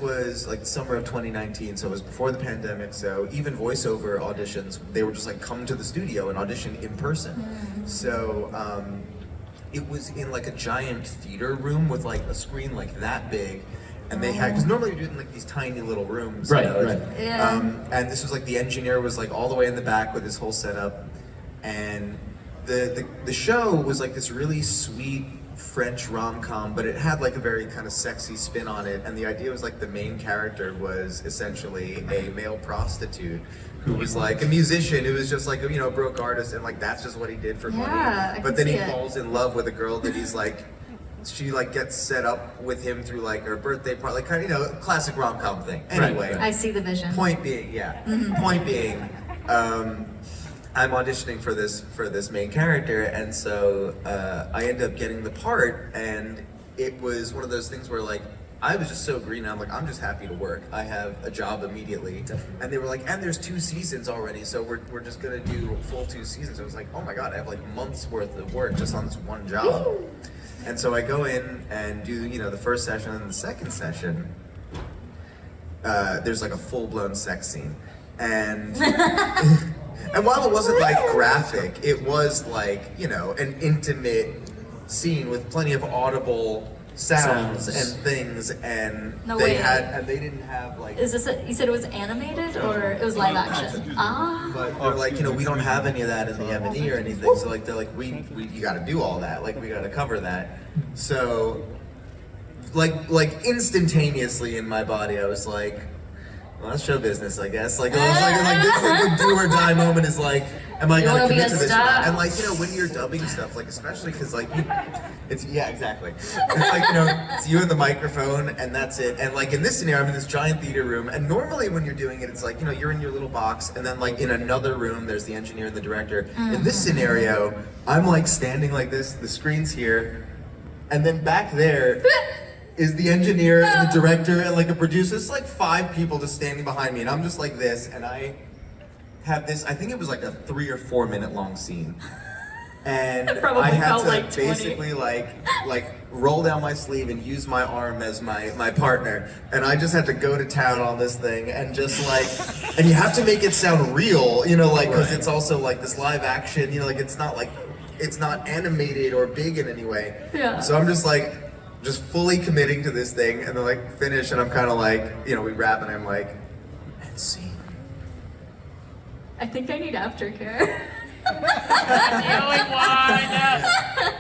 was like the summer of 2019, so it was before the pandemic, so even voiceover auditions, they were just like come to the studio and audition in person. So it was in like a giant theater room with like a screen like that big, and they had, because normally you do it in like these tiny little rooms, Right, you know, right. Yeah. And this was like the engineer was like all the way in the back with his whole setup, and the show was like this really sweet French rom-com, but it had like a very kind of sexy spin on it, and the idea was like the main character was essentially a male prostitute who was like a musician who was just like, you know, a broke artist, and like that's just what he did for money. I But can then he see it. falls in love with a girl that he's like, she like gets set up with him through like her birthday party, like kind of, you know, classic rom-com thing. Anyway, I see the vision. point being, point being, I'm auditioning for this main character, and so I end up getting the part, and it was one of those things where like I was just so green. I'm like, I'm just happy to work. I have a job immediately, and they were like, and there's 2 seasons already, so we're just gonna do a full 2 seasons. I was like, oh my god, I have like months worth of work just on this one job. And so I go in and do, you know, the first session, and the second session, there's like a full-blown sex scene, and. And while it wasn't like graphic, it was like, you know, an intimate scene with plenty of audible sounds and things, and No they way. they didn't have like. Is this you said it was animated or it was live action? Ah. But they're like, you know, we don't have any of that in the M&E or anything, so like they're like, we you got to do all that, like we got to cover that. So, like instantaneously in my body, I was like, well, that's show business, I guess. Like, I was like this like the do or die moment is like, am I gonna wanna be commit a to this? or star? not? And like, you know, when you're dubbing stuff, like especially because like, it's exactly. It's like, you know, it's you and the microphone, and that's it. And like in this scenario, I'm in this giant theater room, and normally when you're doing it, it's like, you know, you're in your little box, and then like in another room, there's the engineer and the director. In this scenario, I'm like standing like this, the screen's here, and then back there. Is the engineer and the director and like a producer. It's like 5 people just standing behind me, and I'm just like this, and I have this, I think it was like a 3 or 4 minute long scene. And Probably I had felt to like 20. basically like roll down my sleeve and use my arm as my partner. And I just had to go to town on this thing and just like, and you have to make it sound real, you know, like, cause it's also like this live action, you know, like it's not animated or big in any way. Yeah. So I'm just like, just fully committing to this thing, and then like finish, and I'm kind of like, you know, we wrap, and I'm like, and scene. I think I need aftercare.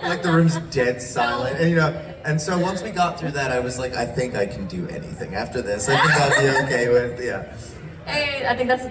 Like the room's dead silent, and you know, and so once we got through that, I was like, I think I can do anything after this. I think I'll be okay with, yeah. Hey, I think that's